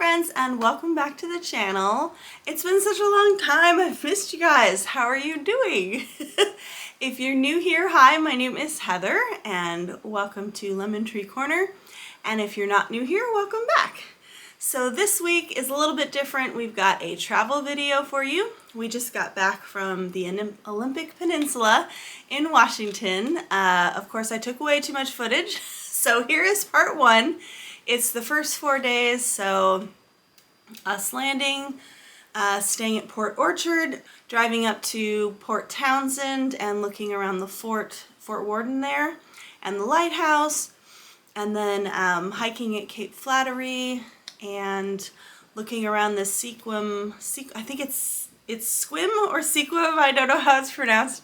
friends, and welcome back to the channel. It's been such a long time. I've missed you guys. How are you doing? If you're new here, hi, my name is Heather and welcome to Lemon Tree Corner. And if you're not new here, welcome back. So this week is a little bit different. We've got a travel video for you. We just got back from the Olympic Peninsula in Washington. Of course, I took away too much footage. So here is part one. It's the first 4 days, so us landing, staying at Port Orchard, driving up to Port Townsend and looking around the Fort Worden there, and the Lighthouse, and then hiking at Cape Flattery, and looking around the Sequim, I think it's Sequim or Sequim, I don't know how it's pronounced,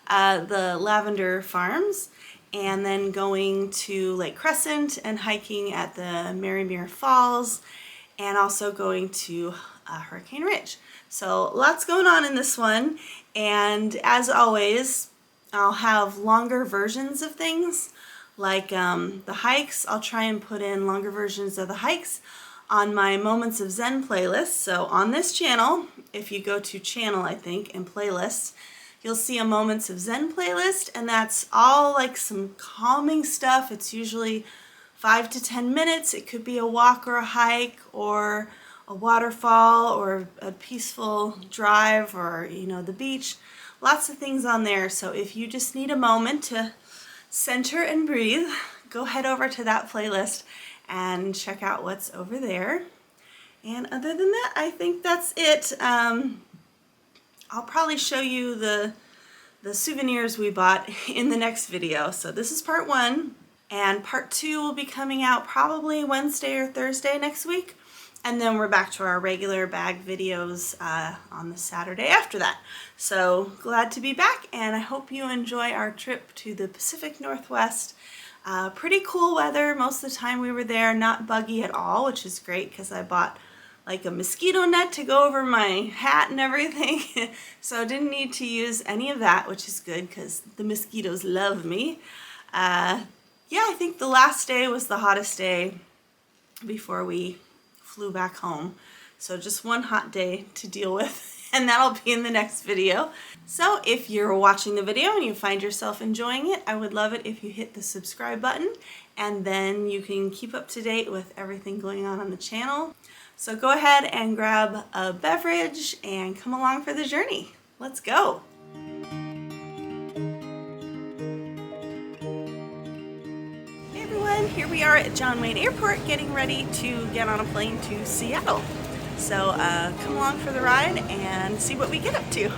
the Lavender farms. And then going to Lake Crescent and hiking at the Marymere Falls, and also going to Hurricane Ridge. So lots going on in this one, and as always I'll have longer versions of things like the hikes. I'll try and put in longer versions of the hikes on my Moments of Zen playlist. So on this channel, if you go to channel, I think, and playlists, you'll see a Moments of Zen playlist, and that's all like some calming stuff. It's usually 5 to 10 minutes. It could be a walk or a hike or a waterfall or a peaceful drive or, you know, the beach. Lots of things on there. So if you just need a moment to center and breathe, go head over to that playlist and check out what's over there. And other than that, I think that's it. I'll probably show you the souvenirs we bought in the next video. So this is part one, and part two will be coming out probably Wednesday or Thursday next week. And then we're back to our regular bag videos on the Saturday after that. So glad to be back, and I hope you enjoy our trip to the Pacific Northwest. Pretty cool weather most of the time we were there, not buggy at all, which is great because I bought like a mosquito net to go over my hat and everything. So I didn't need to use any of that, which is good because the mosquitoes love me. Yeah, I think the last day was the hottest day before we flew back home. So just one hot day to deal with, and that'll be in the next video. So if you're watching the video and you find yourself enjoying it, I would love it if you hit the subscribe button, and then you can keep up to date with everything going on the channel. So go ahead and grab a beverage and come along for the journey. Let's go. Hey everyone, here we are at John Wayne Airport getting ready to get on a plane to Seattle. So come along for the ride and see what we get up to.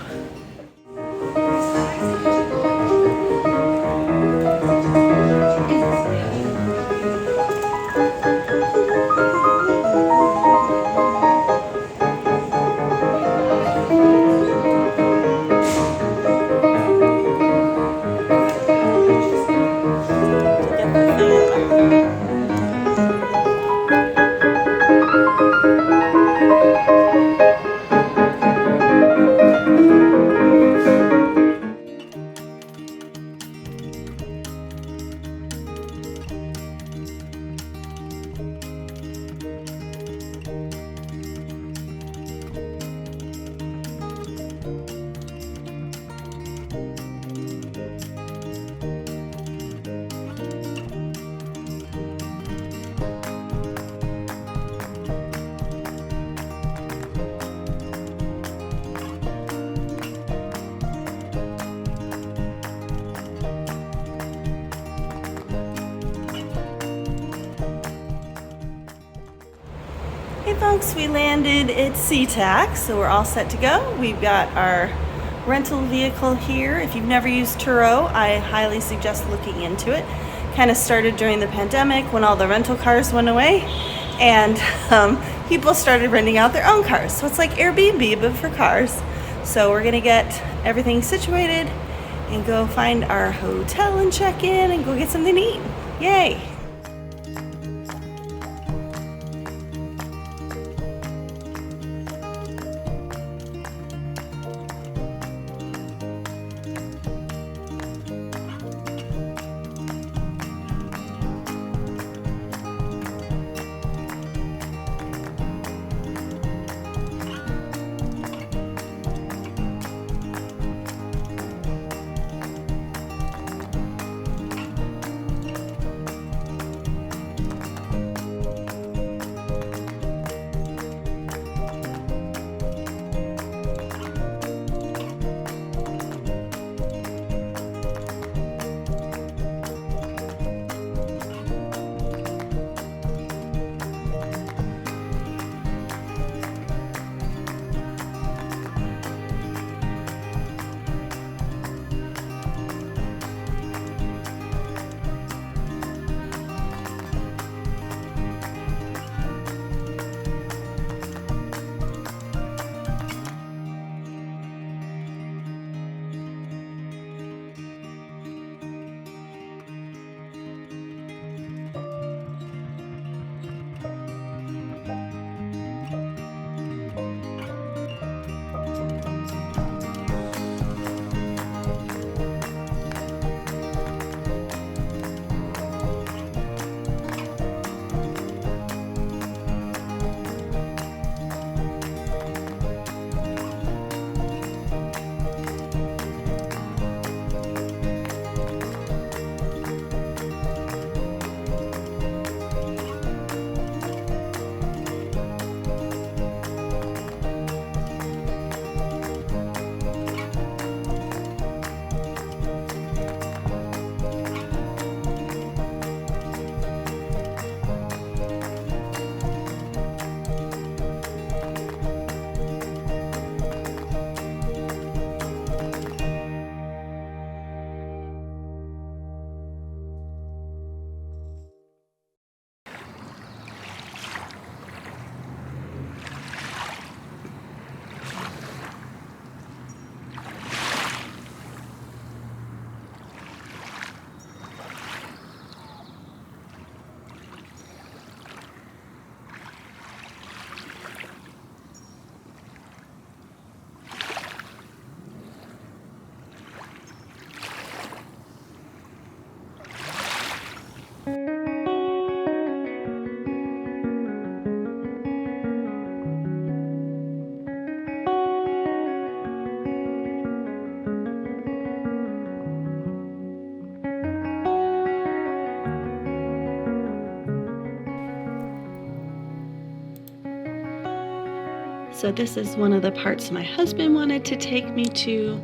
Hey folks, we landed at SeaTac, so we're all set to go. We've got our rental vehicle here. If you've never used Turo, I highly suggest looking into it. Kind of started during the pandemic when all the rental cars went away, and people started renting out their own cars. So it's like Airbnb, but for cars. So we're gonna get everything situated and go find our hotel and check in and go get something to eat. Yay! So this is one of the parts my husband wanted to take me to.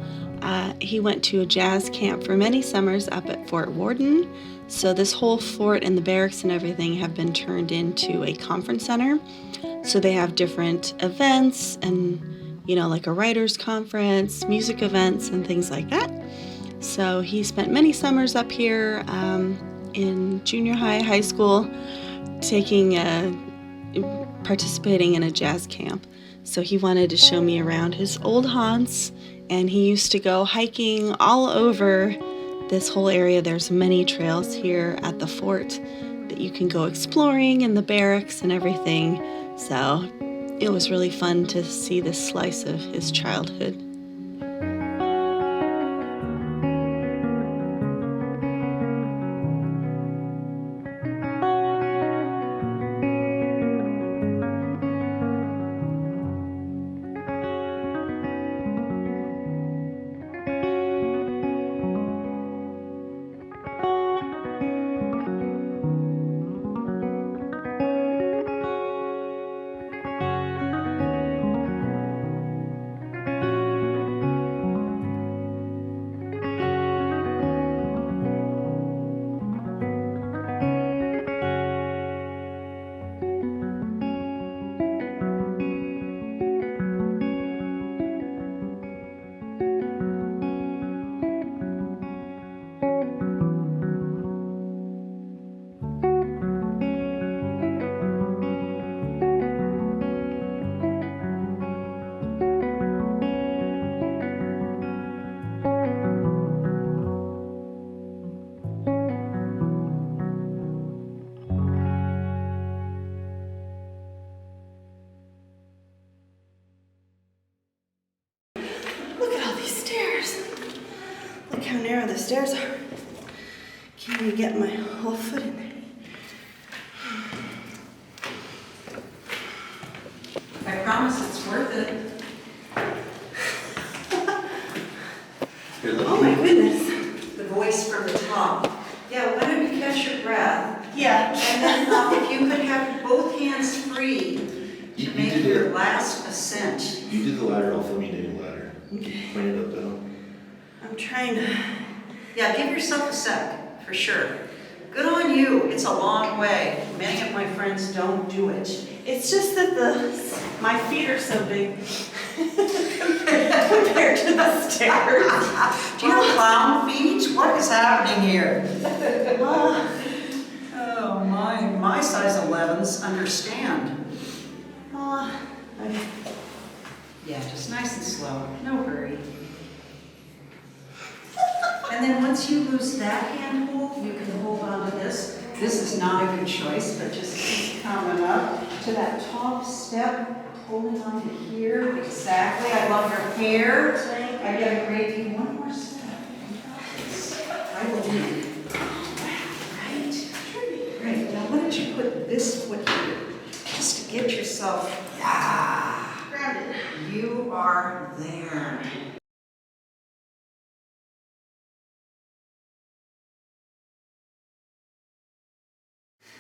He went to a jazz camp for many summers up at Fort Worden. So this whole fort and the barracks and everything have been turned into a conference center. So they have different events and, like a writer's conference, music events, and things like that. So he spent many summers up here in junior high school, participating in a jazz camp. So he wanted to show me around his old haunts, and he used to go hiking all over this whole area. There's many trails here at the fort that you can go exploring in the barracks and everything. So it was really fun to see this slice of his childhood. Look how narrow the stairs are. Can't even get my whole foot in there. I promise it's worth it. Oh my goodness. The voice from the top. Yeah, why don't you catch your breath? Yeah. And then if you could have both hands free to make your last ascent. You did the ladder, I'll film you doing the ladder. Okay. Point it up though. I'm trying to. Yeah, give yourself a sec, for sure. Good on you. It's a long way. Many of my friends don't do it. It's just that my feet are so big compared to the stairs. Do you have clown feet? What is happening here? Oh, my size 11s understand. Okay. Yeah, just nice and slow. No hurry. And then once you lose that handhold, you can hold on to this. This is not a good choice, but just keep coming up to that top step, holding on to here. Exactly. I love your hair. I get a great view. One more step. I will lead. Right. Great. Now why don't you put this foot here, just to get yourself, Grounded. You are there.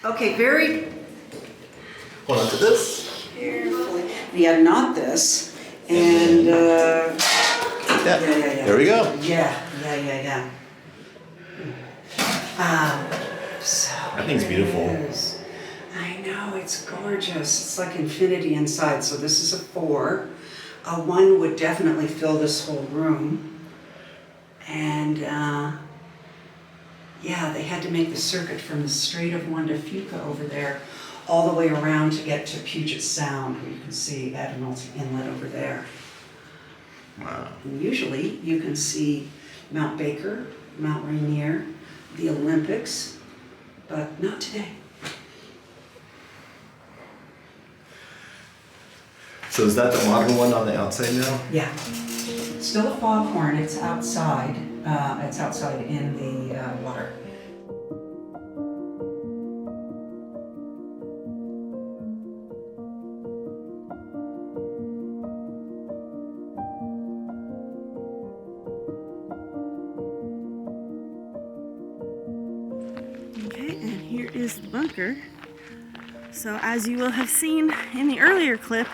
Okay, very Hold on to this. carefully. Yeah, not this. And Yeah. yeah. There we go. Yeah. So That thing's beautiful. it is. I know, it's gorgeous. It's like infinity inside. So this is a 4. A 1 would definitely fill this whole room. And yeah, they had to make the circuit from the Strait of Juan de Fuca over there all the way around to get to Puget Sound, where you can see Admiralty Inlet over there. Wow. And usually you can see Mount Baker, Mount Rainier, the Olympics, but not today. So is that the modern one on the outside now? Yeah. Still a foghorn, it's outside. It's outside in the water. Okay, and here is the bunker. So as you will have seen in the earlier clip,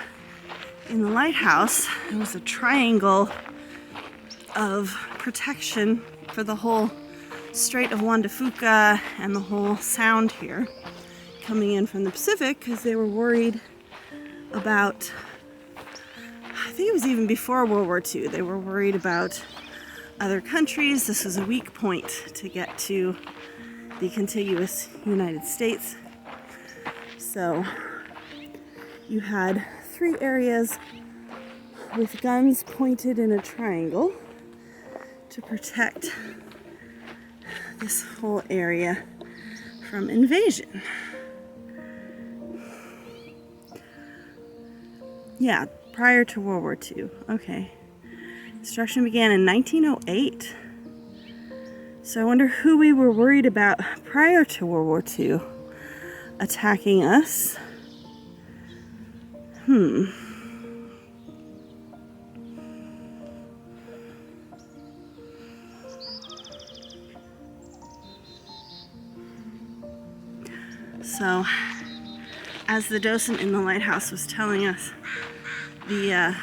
in the lighthouse, it was a triangle of protection for the whole Strait of Juan de Fuca and the whole sound here coming in from the Pacific, because they were worried about, I think it was even before World War II, they were worried about other countries. This was a weak point to get to the contiguous United States. So you had 3 areas with guns pointed in a triangle to protect this whole area from invasion. Yeah, prior to World War II. Okay. Destruction began in 1908. So I wonder who we were worried about prior to World War II attacking us. So, as the docent in the lighthouse was telling us, the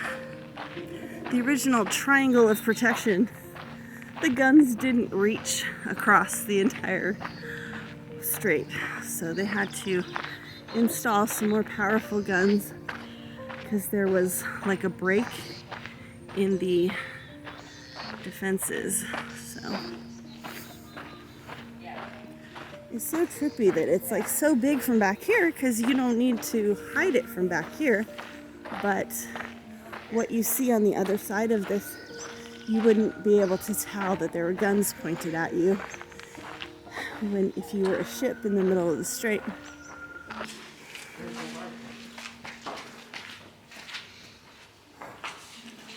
original triangle of protection, the guns didn't reach across the entire strait, so they had to install some more powerful guns because there was like a break in the defenses. So it's so trippy that it's like so big from back here, because you don't need to hide it from back here, but what you see on the other side of this, you wouldn't be able to tell that there were guns pointed at you if you were a ship in the middle of the strait.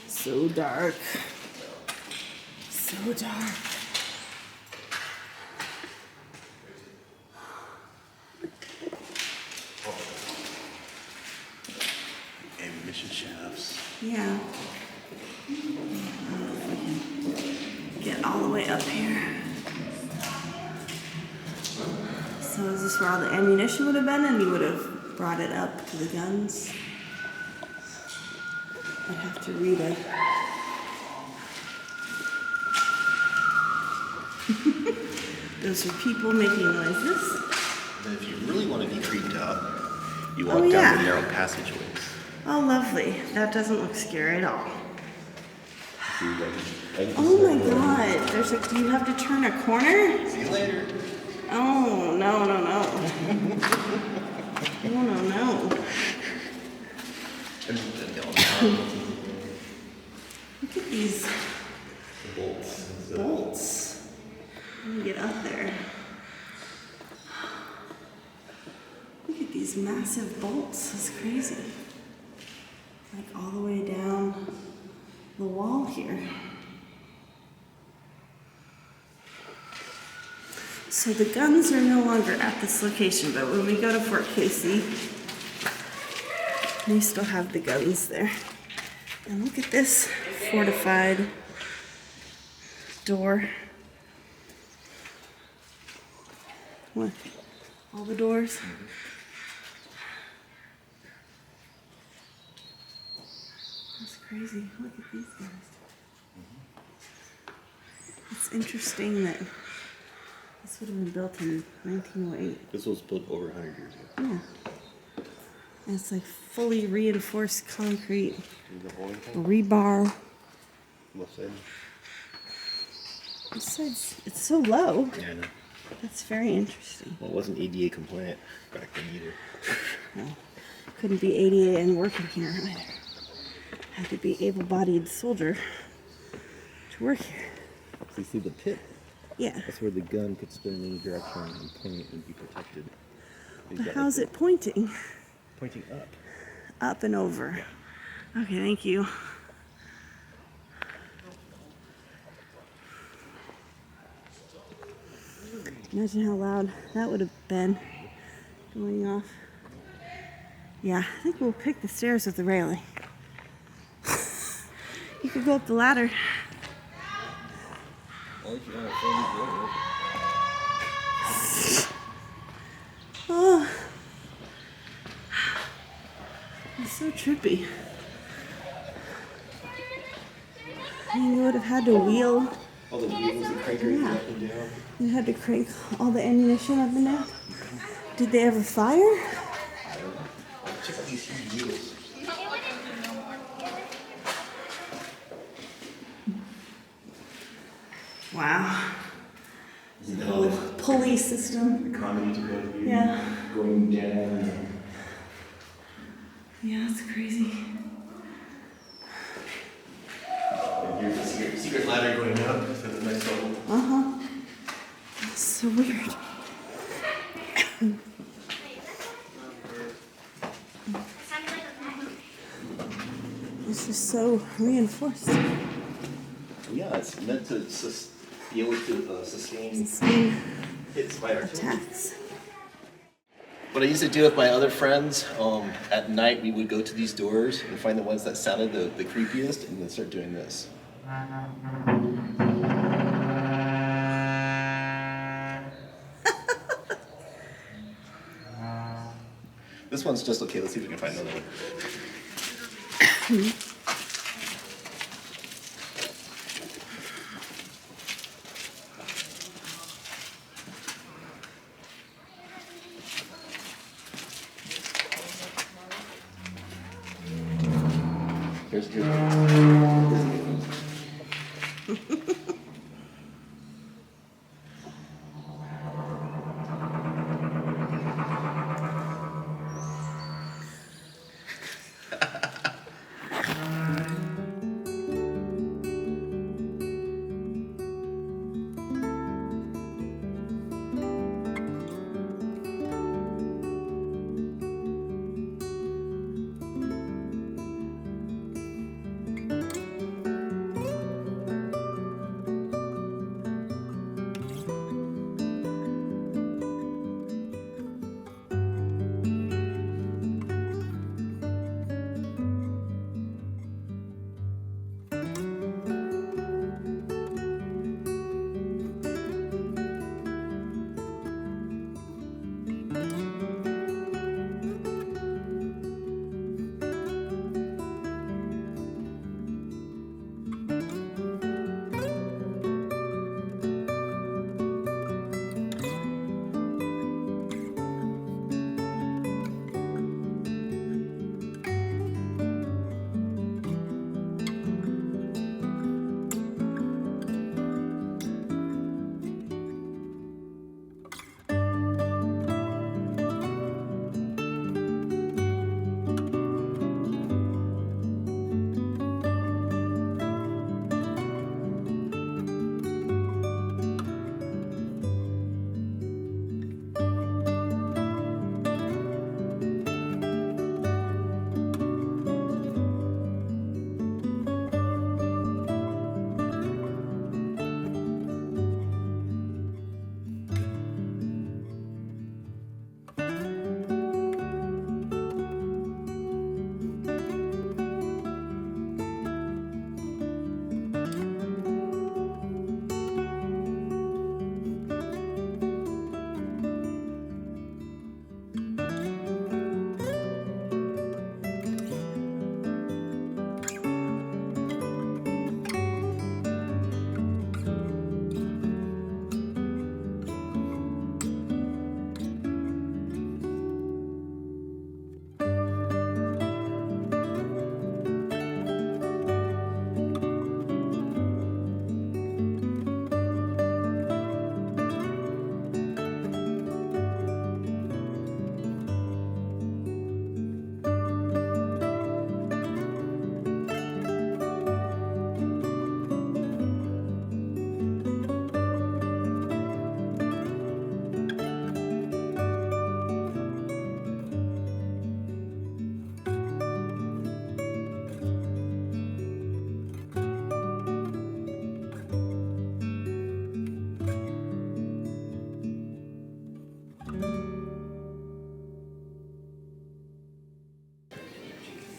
So dark. So dark. Ammunition shafts. Yeah. Get all the way up here. So is this where all the ammunition would have been, and you would have brought it up to the guns? I'd have to read it. Those are people making noises. Then if you really want to be creeped out, you walk down the narrow passageways. Oh, lovely. That doesn't look scary at all. Oh Oh my god. Do you have to turn a corner? See you later. Oh, no. No. Look at these bolts. Let me get up there. Look at these massive bolts. That's crazy. Like all the way down the wall here. So the guns are no longer at this location, but when we go to Fort Casey, they still have the guns there. And look at this fortified door. What? All the doors? That's crazy. Look at these guys. It's interesting that this would have been built in 1908. This was built over 100 years ago. Yeah. And it's like fully reinforced concrete, The whole thing? rebar. What side? This side's, it's so low. Yeah, I know. That's very interesting. Well, it wasn't ADA compliant back then either. Well, couldn't be ADA and working here either. Had to be able-bodied soldier to work here. So you see the pit? Yeah. That's where the gun could spin in any direction and point and be protected. But how's it pointing? Pointing up. Up and over. Okay, thank you. Imagine how loud that would have been going off. Yeah, I think we'll pick the stairs with the railing. You could go up the ladder. Oh, it's so trippy. You would have had to wheel. All the wheels and crankers Yeah. up and down. You had to crank all the ammunition up and down. Did they ever fire? Check out these huge wheels. Wow. You The know, whole pulley system. the condoms are going to be Yeah. going down. Yeah, that's crazy. And here's the secret ladder going up to the next level. Uh-huh. That's so weird. This is so reinforced. Yeah, it's meant to be able to sustain Sustain hits by artillery. attacks. What I used to do with my other friends, at night we would go to these doors and find the ones that sounded the creepiest and then start doing this. This one's just okay. Let's see if we can find another one. Here's a good one.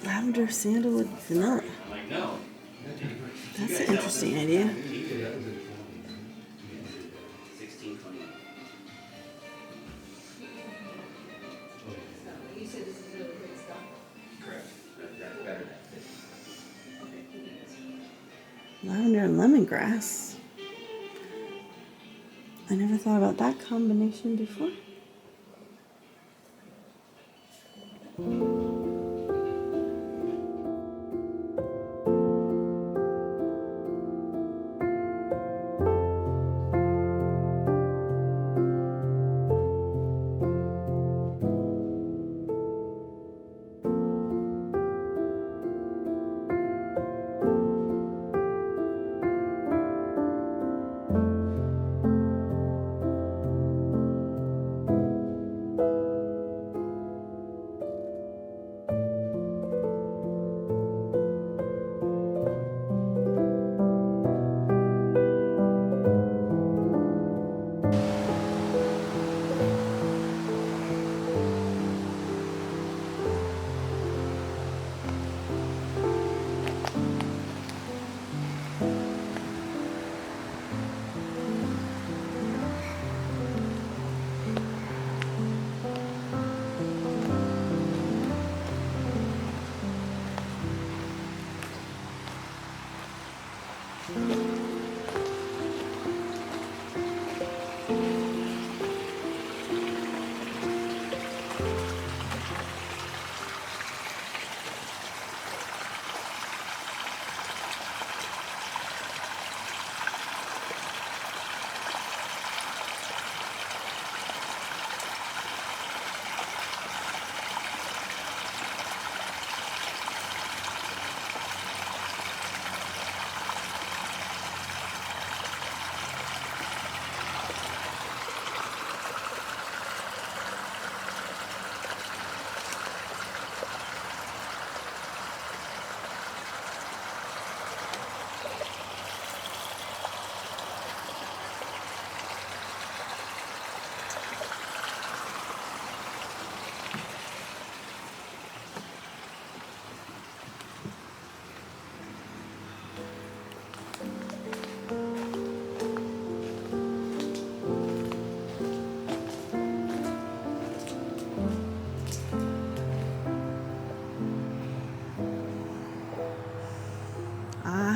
Lavender, sandalwood, vanilla. That's an interesting idea. Lavender and lemongrass. I never thought about that combination before.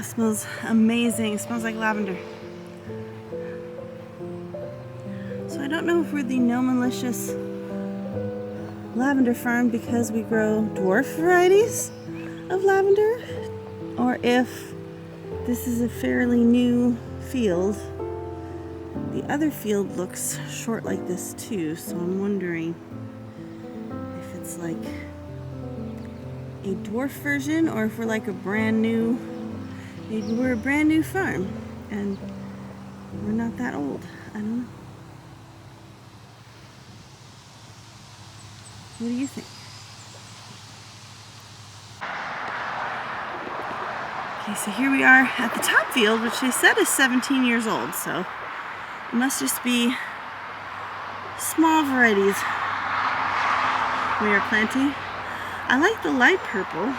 Smells amazing. It smells like lavender. So I don't know if we're the No Malicious lavender farm because we grow dwarf varieties of lavender, or if this is a fairly new field. The other field looks short like this too, so I'm wondering if it's like a dwarf version or if we're like a brand new, maybe we're a brand new farm and we're not that old. I don't know. What do you think? Okay, so here we are at the top field, which they said is 17 years old, so it must just be small varieties we are planting. I like the light purple.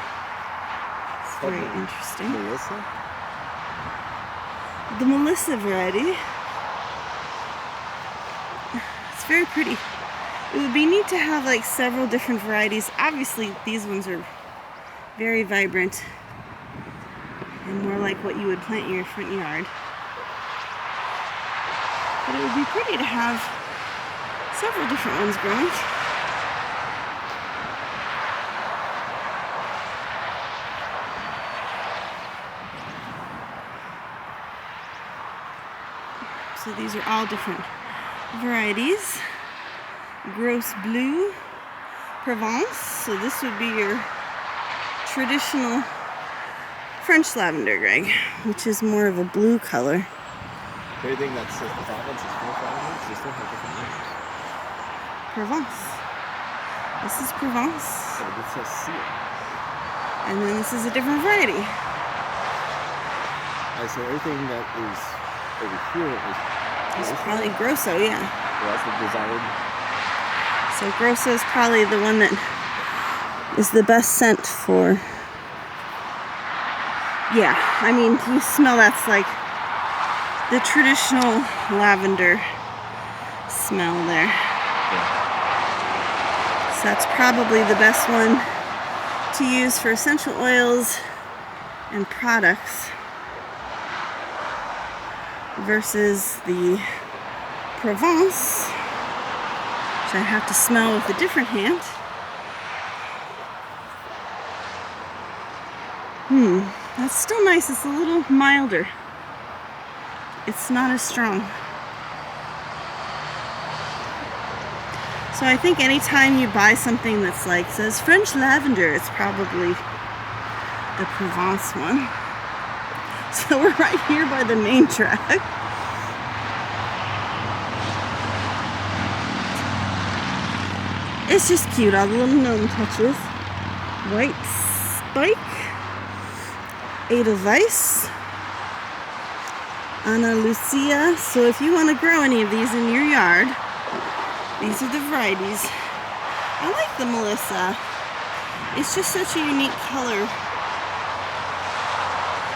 It's very interesting. Melissa? The Melissa variety. It's very pretty. It would be neat to have like several different varieties. Obviously, these ones are very vibrant and more like what you would plant in your front yard. But it would be pretty to have several different ones growing. So these are all different varieties. Gross Blue, Provence. So this would be your traditional French lavender, Greg, which is more of a blue color. Everything that says Provence is full Provence, they still have different names. Provence. This is Provence. So this says seal. And then this is a different variety. So everything that is over here is It's probably Grosso, yeah. well, that's the desired. So Grosso is probably the one that is the best scent for. Yeah, I mean, you smell that's like the traditional lavender smell there. Yeah. So that's probably the best one to use for essential oils and products. versus the Provence, which I have to smell with a different hand. That's still nice. It's a little milder. It's not as strong. So I think anytime you buy something that's like says French lavender, it's probably the Provence one. So we're right here by the main track. It's just cute, all the little gnome touches. White spike, Edelweiss, Ana Lucia. So if you want to grow any of these in your yard, these are the varieties. I like the Melissa. It's just such a unique color.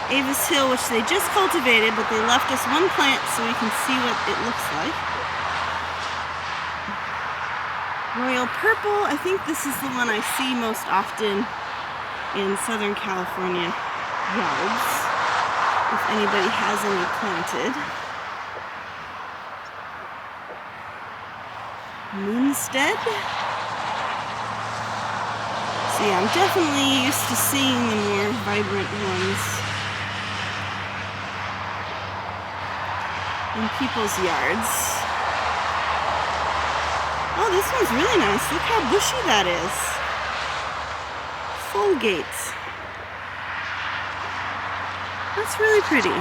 Avis Hill, which they just cultivated, but they left us one plant so we can see what it looks like. Royal Purple, I think this is the one I see most often in Southern California yards, if anybody has any planted. Moonstead. So yeah, I'm definitely used to seeing the more vibrant ones in people's yards. Oh, this one's really nice. Look how bushy that is. Fulgate. That's really pretty.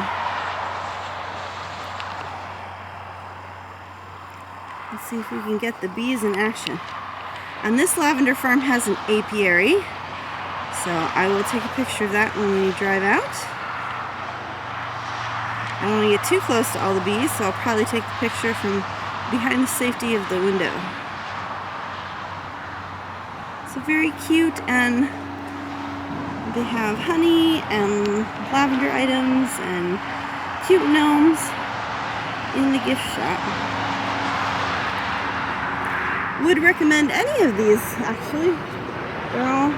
Let's see if we can get the bees in action. And this lavender farm has an apiary, so I will take a picture of that when we drive out. I don't want to get too close to all the bees, so I'll probably take the picture from behind the safety of the window. So very cute, and they have honey and lavender items and cute gnomes in the gift shop. Would recommend any of these, actually. They're all,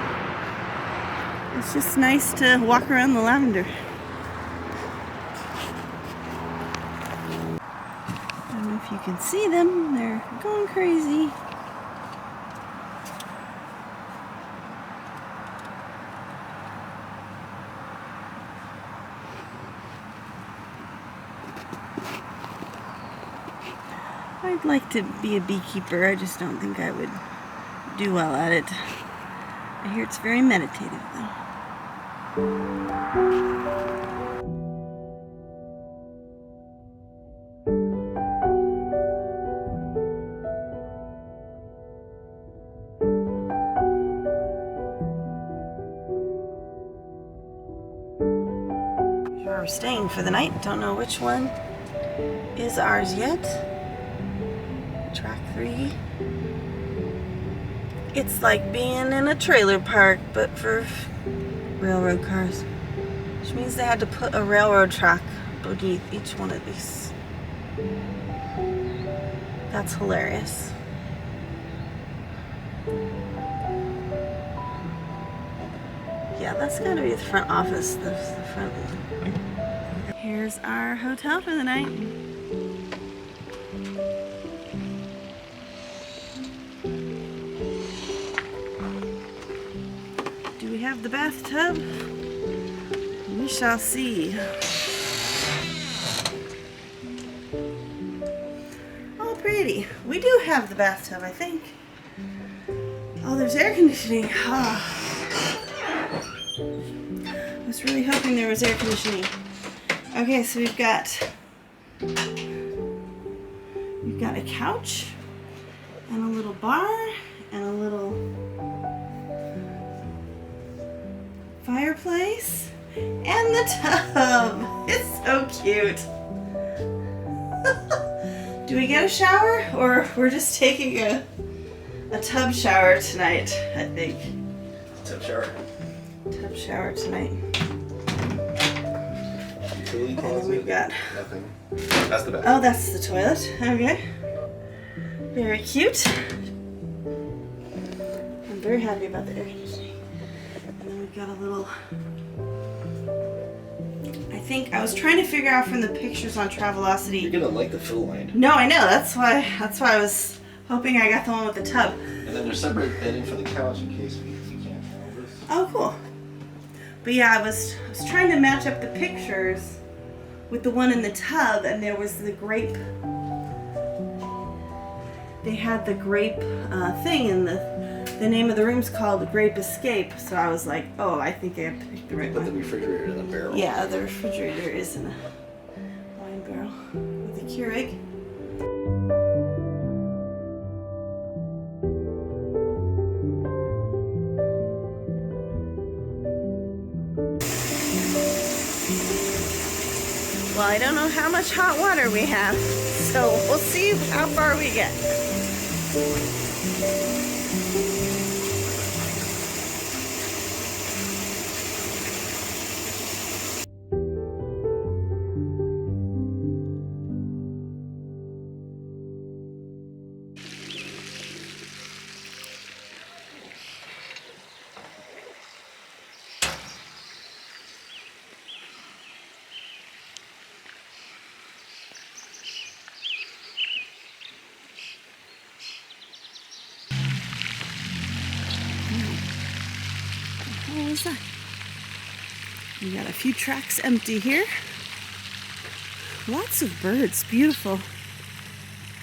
it's just nice to walk around the lavender. I don't know if you can see them, they're going crazy. I'd like to be a beekeeper, I just don't think I would do well at it. I hear it's very meditative though. We're staying for the night, don't know which one is ours yet. Track 3. It's like being in a trailer park, but for railroad cars. Which means they had to put a railroad track beneath each one of these. That's hilarious. Yeah, that's gotta be the front office, the front one. Here's our hotel for the night. Have the bathtub? We shall see. Oh, pretty. We do have the bathtub, I think. Oh, there's air conditioning. Oh. I was really hoping there was air conditioning. Okay, so we've got a couch and a little bar and a little fireplace and the tub. It's so cute. Do we get a shower, or we're just taking a tub shower tonight? I think Tub shower. tub shower tonight. Utility And closet. then we've got, Nothing. That's the best. oh, that's the toilet. Okay, very cute. I'm very happy about the air conditioning. And then we've got a little, I think I was trying to figure out from the pictures on Travelocity. You're gonna like the fill line. No, I know. That's why I was hoping I got the one with the tub. And then there's separate bedding for the couch in case we can't handle this. Oh, cool. But yeah, I was trying to match up the pictures with the one in the tub, and there was the grape. They had the grape thing, and the name of the room's called Grape Escape. So I was like, oh, I think I picked the right Put the one. refrigerator in the barrel. Yeah, the refrigerator is in a wine barrel with a Keurig. Well, I don't know how much hot water we have, so we'll see how far we get. What was that? We got a few tracks empty here. Lots of birds, beautiful.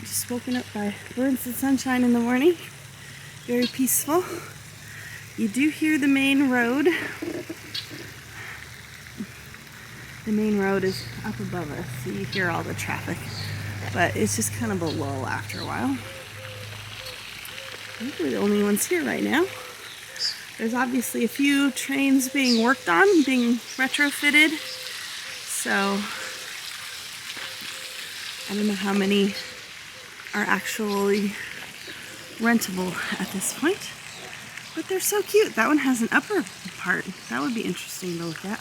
Just woken up by birds and sunshine in the morning. Very peaceful. You do hear the main road. The main road is up above us, so you hear all the traffic. But it's just kind of a lull after a while. I think we're the only ones here right now. There's obviously a few trains being worked on, being retrofitted. So I don't know how many are actually rentable at this point. But they're so cute. That one has an upper part. That would be interesting to look at.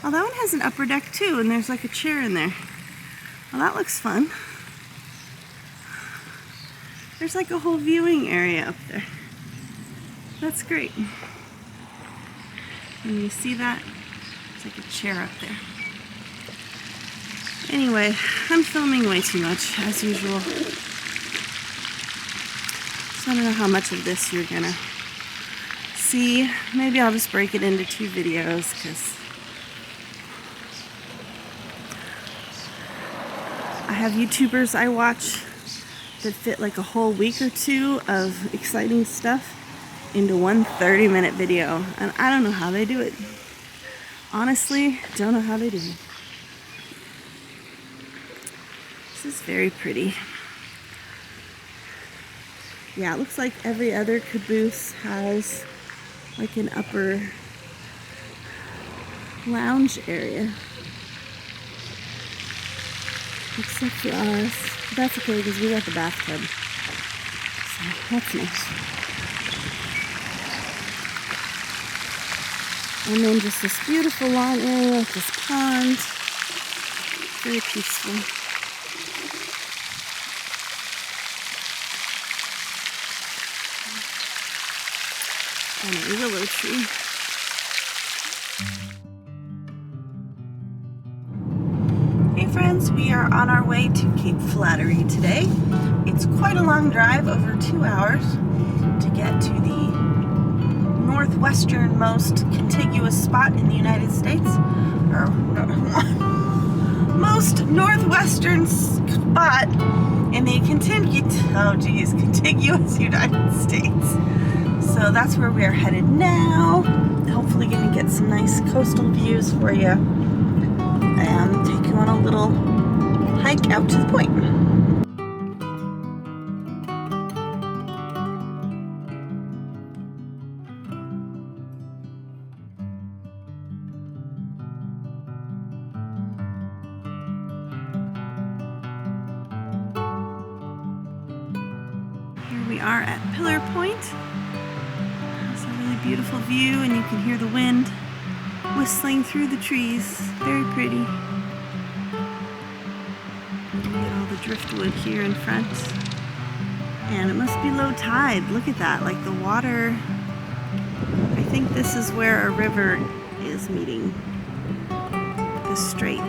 Oh, that one has an upper deck too, and there's like a chair in there. Well, that looks fun. There's like a whole viewing area up there. That's great. And you see that? It's like a chair up there. Anyway, I'm filming way too much, as usual. So I don't know how much of this you're gonna see. Maybe I'll just break it into 2 videos, because I have YouTubers I watch that fit like a whole week or 2 of exciting stuff into one 30-minute video. And I don't know how they do it. Honestly, don't know how they do it. This is very pretty. Yeah, it looks like every other caboose has like an upper lounge area. Except for us. But that's okay because we got the bathtub. So that's nice. And then just this beautiful lawn area with this pond. Very peaceful. And a willow tree. Hey friends, we are on our way to Cape Flattery today. It's quite a long drive, over 2 hours, to get to the northwesternmost contiguous spot in the United States, or most northwestern spot in the contiguous United States. So that's where we are headed now. Hopefully gonna get some nice coastal views for you and take you on a little hike out to the point. Here we are at Pillar Point. It's a really beautiful view, and you can hear the wind whistling through the trees. Very pretty. Look at all the driftwood here in front. And it must be low tide. Look at that, like the water. I think this is where a river is meeting the strait.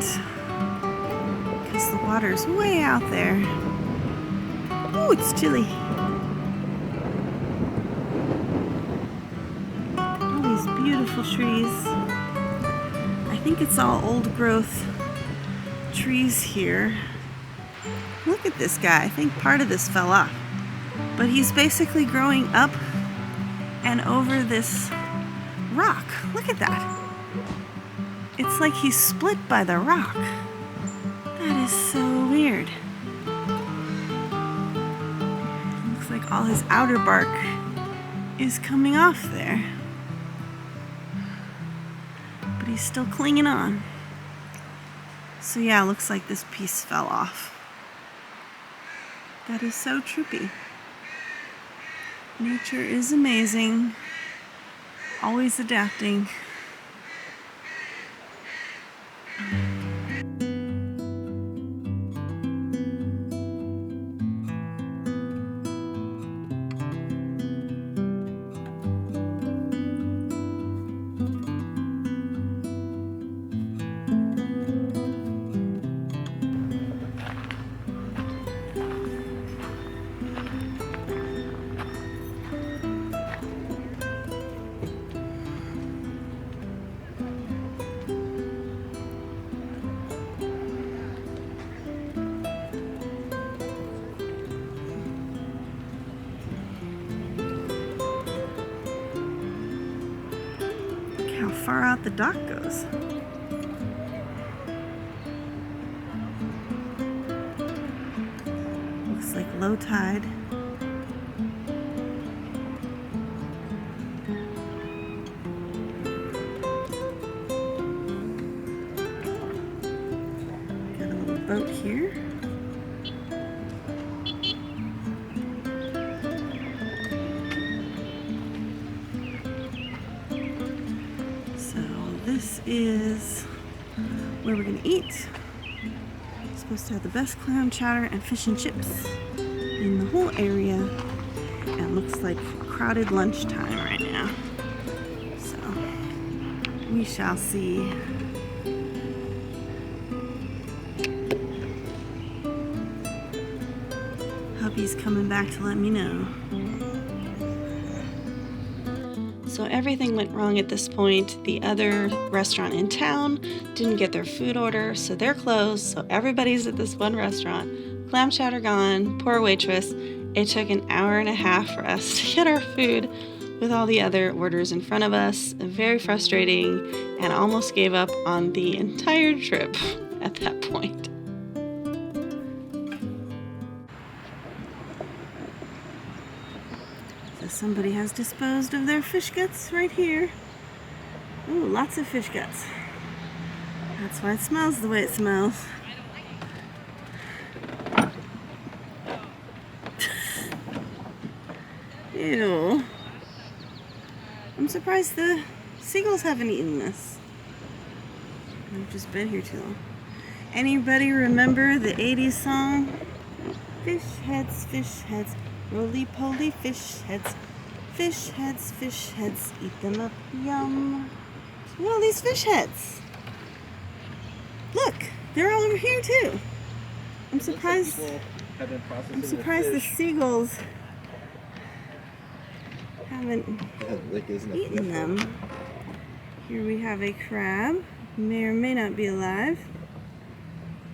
Because the water's way out there. Ooh, it's chilly. All these beautiful trees. I think it's all old growth trees here. Look at this guy. I think part of this fell off. But he's basically growing up and over this rock. Look at that. It's like he's split by the rock. That is so weird. Looks like all his outer bark is coming off there. But he's still clinging on. So yeah, looks like this piece fell off. That is so trippy. Nature is amazing. Always adapting. How far out the dock goes. Looks like low tide. Got a little boat here. This is where we're gonna eat. It's supposed to have the best clam chowder and fish and chips in the whole area. And it looks like crowded lunchtime right now. So we shall see. Hubby's coming back to let me know. So everything went wrong at this point. The other restaurant in town didn't get their food order, so they're closed. So everybody's at this one restaurant. Clam chowder gone, poor waitress. It took an hour and a half for us to get our food with all the other orders in front of us. Very frustrating, and almost gave up on the entire trip at that point. Somebody has disposed of their fish guts right here. Ooh, lots of fish guts. That's why it smells the way it smells. Ew. I'm surprised the seagulls haven't eaten this. I've just been here too long. Anybody remember the 80s song? Fish heads, roly-poly fish heads. Fish heads, eat them up, yum. Look at all these fish heads. Look, they're all over here too. I'm surprised the seagulls haven't eaten them. Here we have a crab. May or may not be alive.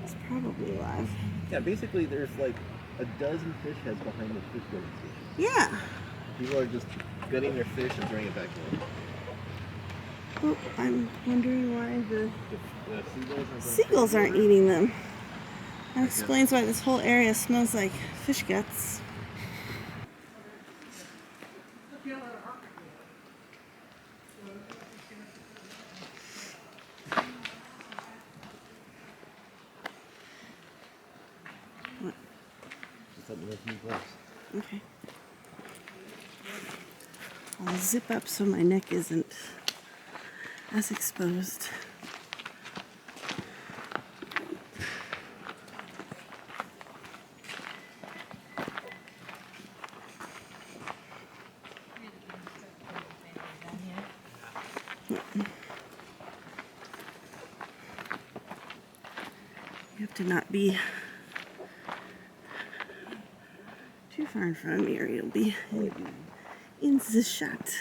It's probably alive. Yeah, basically there's like a dozen fish heads behind the fish gutting station. Yeah. People are just gutting their fish and throwing it back in. Oh, I'm wondering why the seagulls aren't eating them. That explains why this whole area smells like fish guts. What? Just let me know if you need gloves. Okay. I'll zip up so my neck isn't as exposed. You have to not be too far in front of me or you'll be in the shot.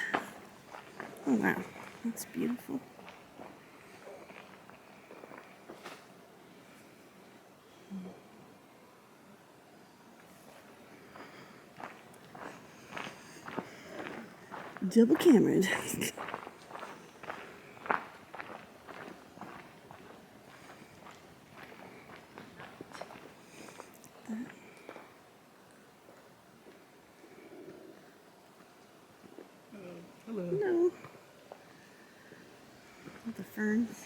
Oh wow, that's beautiful. Double cameraed. Hello. Hello. The ferns.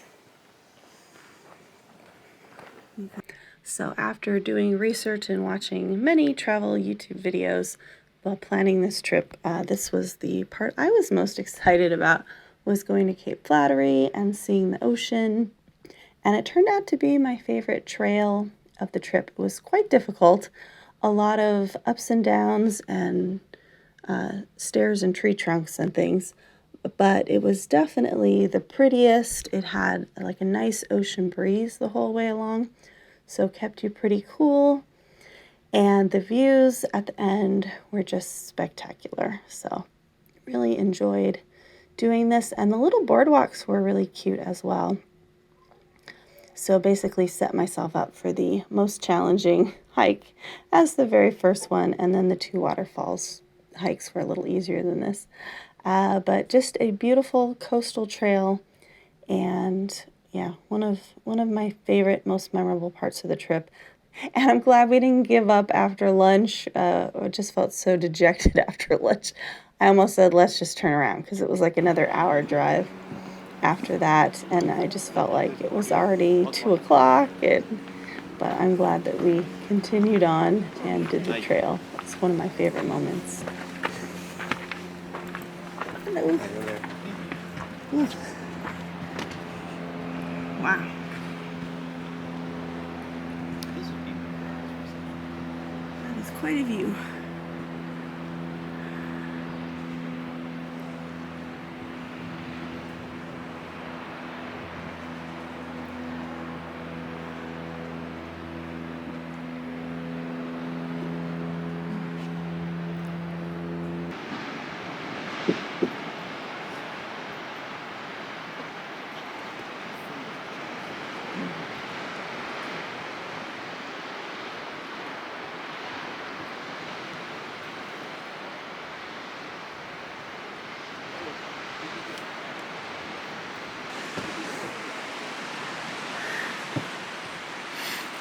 So after doing research and watching many travel YouTube videos while planning this trip, this was the part I was most excited about, was going to Cape Flattery and seeing the ocean. And it turned out to be my favorite trail of the trip. It was quite difficult, a lot of ups and downs and stairs and tree trunks and things, but it was definitely the prettiest. It had like a nice ocean breeze the whole way along, so kept you pretty cool, and the views at the end were just spectacular. So really enjoyed doing this, and the little boardwalks were really cute as well. So basically set myself up for the most challenging hike as the very first one, and then the 2 waterfalls hikes were a little easier than this. But just a beautiful coastal trail, and yeah, one of my favorite, most memorable parts of the trip. And I'm glad we didn't give up after lunch. I just felt so dejected after lunch. I almost said, let's just turn around, because it was like another hour drive after that, and I just felt like it was already 2 o'clock. But I'm glad that we continued on and did the trail. It's one of my favorite moments. Hello. Wow. That is quite a view.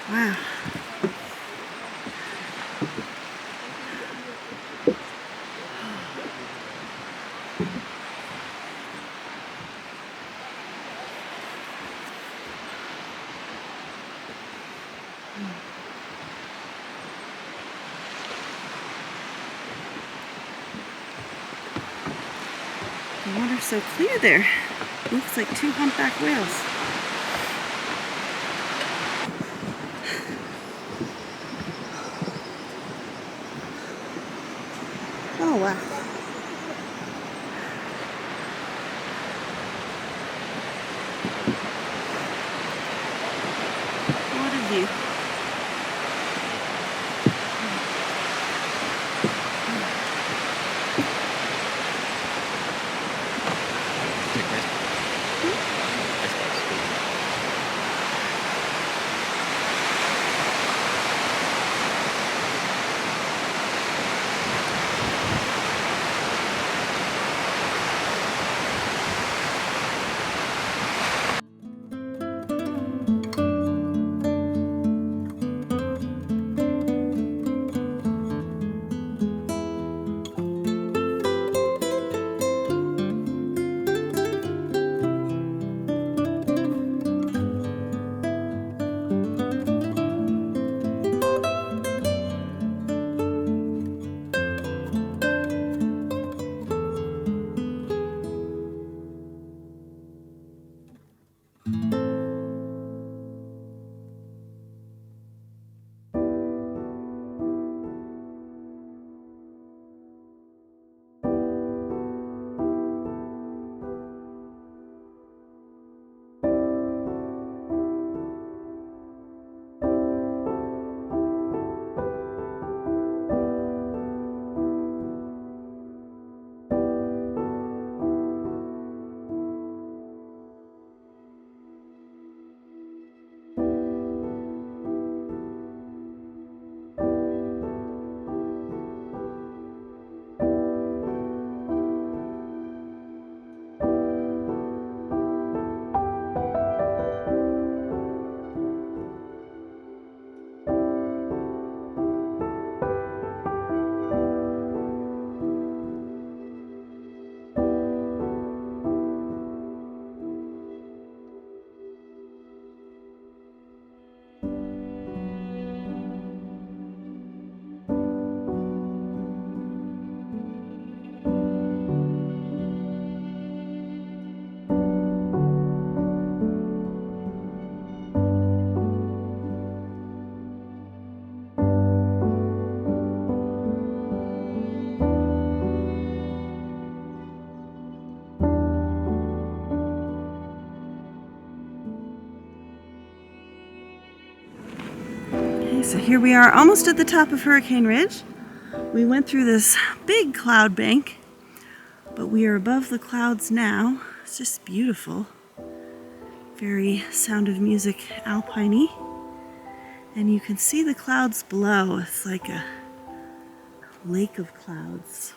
Wow. The water's so clear there. It looks like 2 humpback whales. Oh wow. What a view. Okay, so here we are almost at the top of Hurricane Ridge. We went through this big cloud bank, but we are above the clouds now. It's just beautiful. Very Sound of Music alpine-y. And you can see the clouds below. It's like a lake of clouds.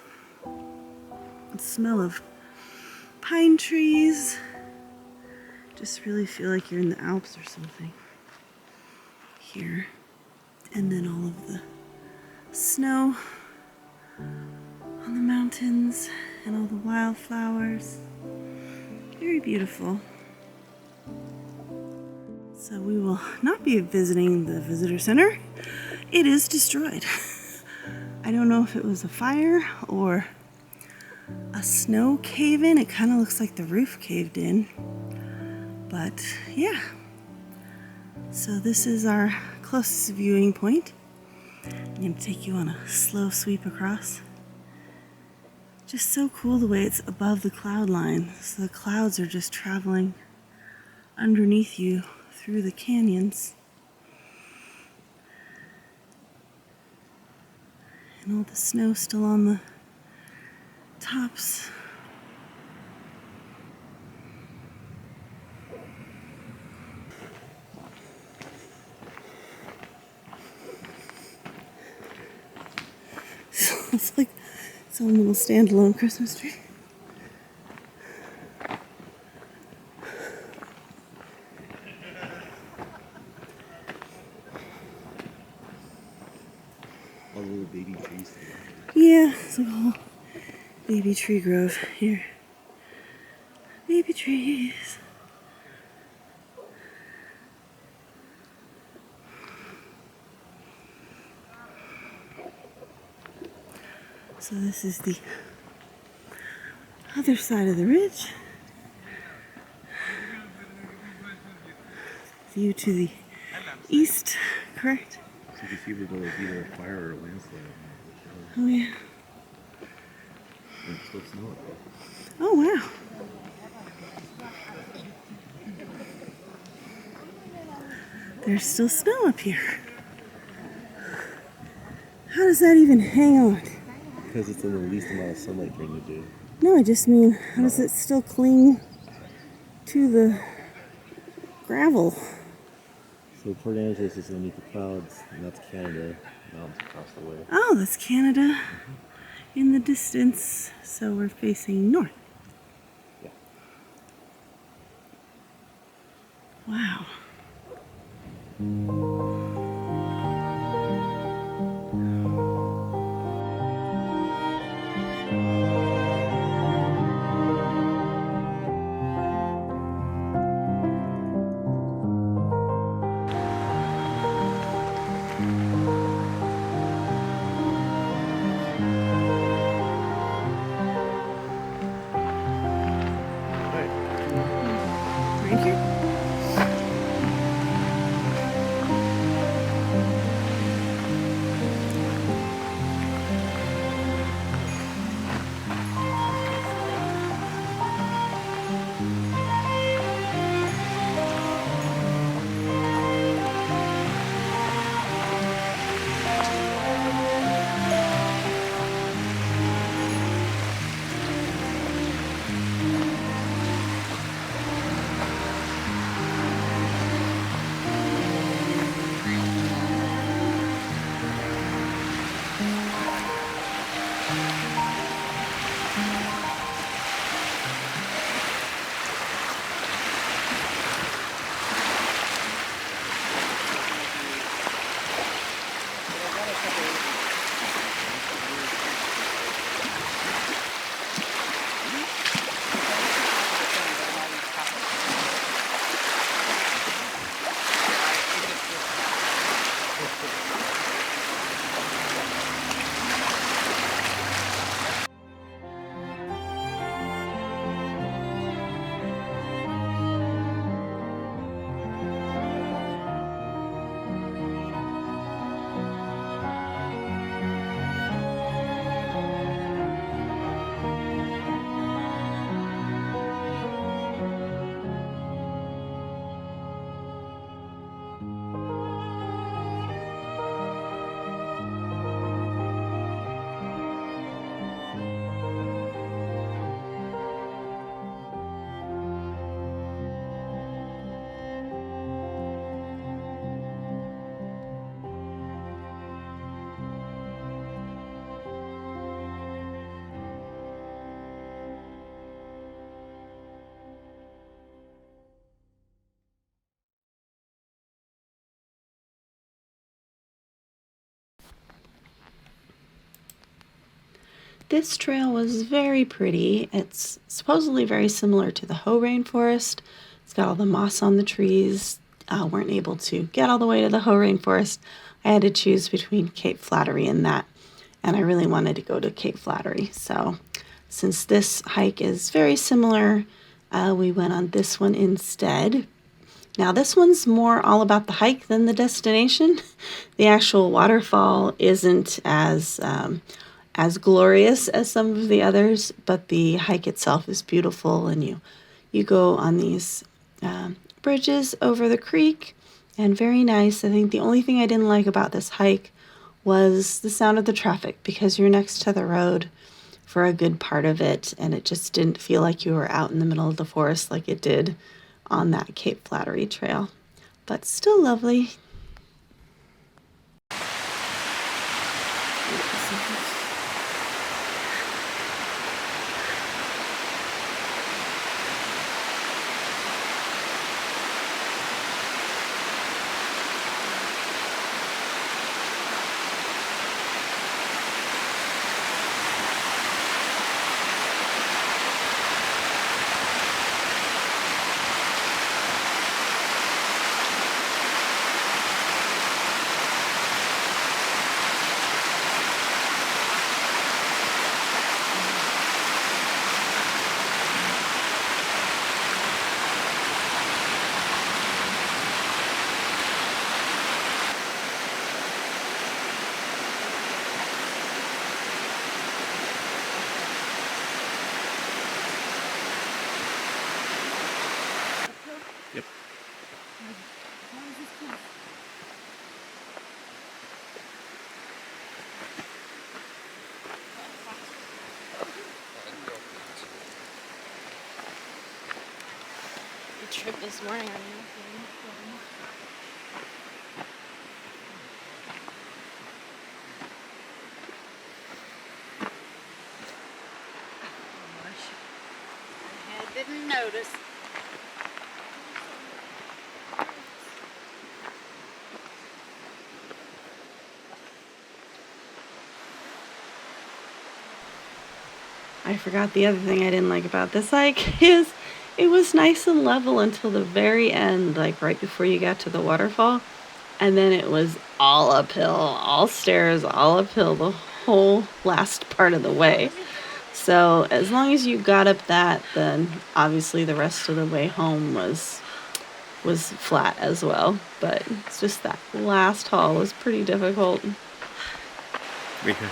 The smell of pine trees. Just really feel like you're in the Alps or something here. And then all of the snow on the mountains and all the wildflowers. Very beautiful. So we will not be visiting the visitor center. It is destroyed. I don't know if it was a fire or a snow cave-in. It kind of looks like the roof caved in. But yeah. So this is our closest viewing point. I'm going to take you on a slow sweep across. Just so cool the way it's above the cloud line. So the clouds are just traveling underneath you through the canyons. And all the snow still on the tops. It's like its own little standalone Christmas tree. All the little baby trees. Yeah, it's like a whole baby tree grove here. Baby trees. So this is the other side of the ridge. View to the east, correct? So you can see we're going to either a fire or a landslide. Oh yeah. And it's still snow up there. Oh wow. There's still snow up here. How does that even hang on? Because it's in the least amount of sunlight during the day. No, I just mean, how does it still cling to the gravel? So Port Townsend is underneath the clouds, and that's Canada, mountains across the way. Oh, that's Canada in the distance. So we're facing north. Yeah. Wow. Right here. this trail was very pretty. It's supposedly very similar to the Hoh rainforest. It's got all the moss on the trees. Weren't able to get all the way to the Hoh rainforest. I had to choose between Cape Flattery and that, and I really wanted to go to Cape Flattery. So since this hike is very similar, we went on this one instead. Now this one's more all about the hike than the destination. The actual waterfall isn't as glorious as some of the others, but the hike itself is beautiful, and you go on these bridges over the creek, and very nice. I think the only thing I didn't like about this hike was the sound of the traffic, because you're next to the road for a good part of it, and it just didn't feel like you were out in the middle of the forest like it did on that Cape Flattery trail, but still lovely. Yep. The trip this morning, I didn't notice. I forgot the other thing I didn't like about this hike is it was nice and level until the very end, like right before you got to the waterfall. And then it was all uphill, all stairs, all uphill the whole last part of the way. So as long as you got up that, then obviously the rest of the way home was flat as well. But it's just that last haul was pretty difficult. Right here.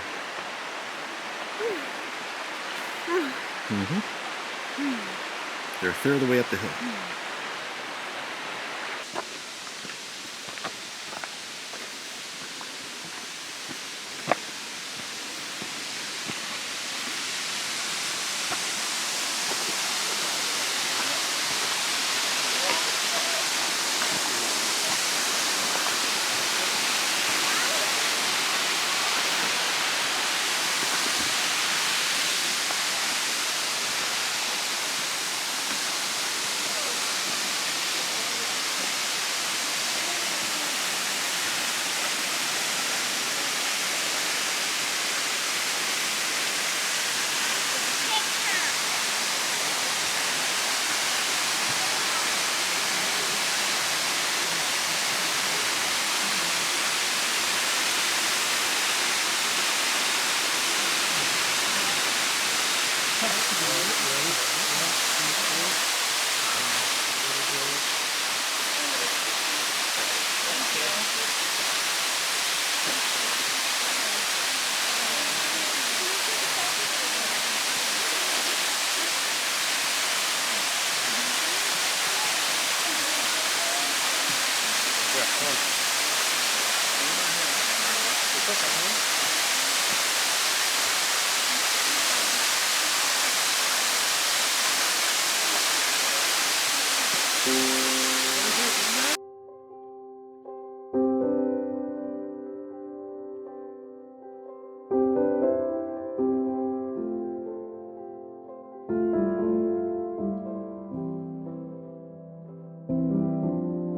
They're a third of the way up the hill.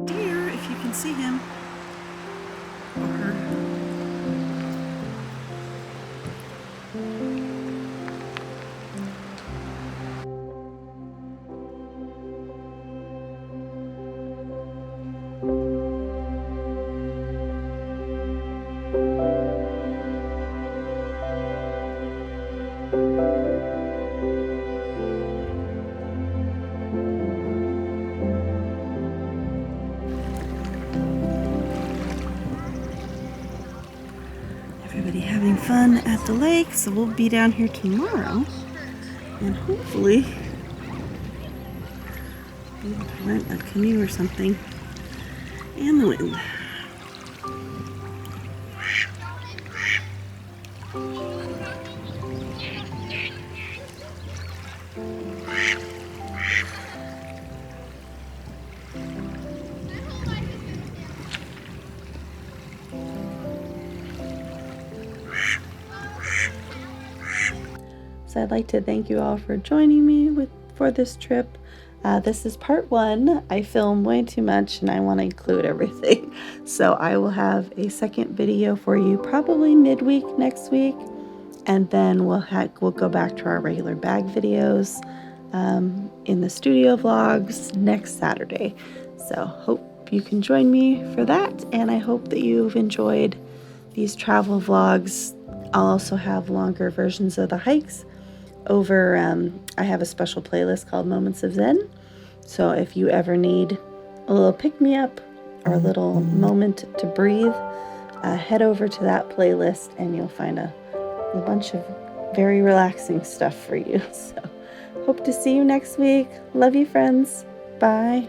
Deer, if you can see him. Or her. having fun at the lake, so we'll be down here tomorrow and hopefully be able to rent a canoe or something in the wind. So I'd like to thank you all for joining me for this trip. This is part 1. I film way too much and I want to include everything. So I will have a second video for you probably midweek next week. And then we'll go back to our regular bag videos in the studio vlogs next Saturday. So hope you can join me for that. And I hope that you've enjoyed these travel vlogs. I'll also have longer versions of the hikes over. I have a special playlist called Moments of Zen. So if you ever need a little pick-me-up or a little moment to breathe, head over to that playlist and you'll find a bunch of very relaxing stuff for you. So hope to see you next week. Love you, friends. Bye.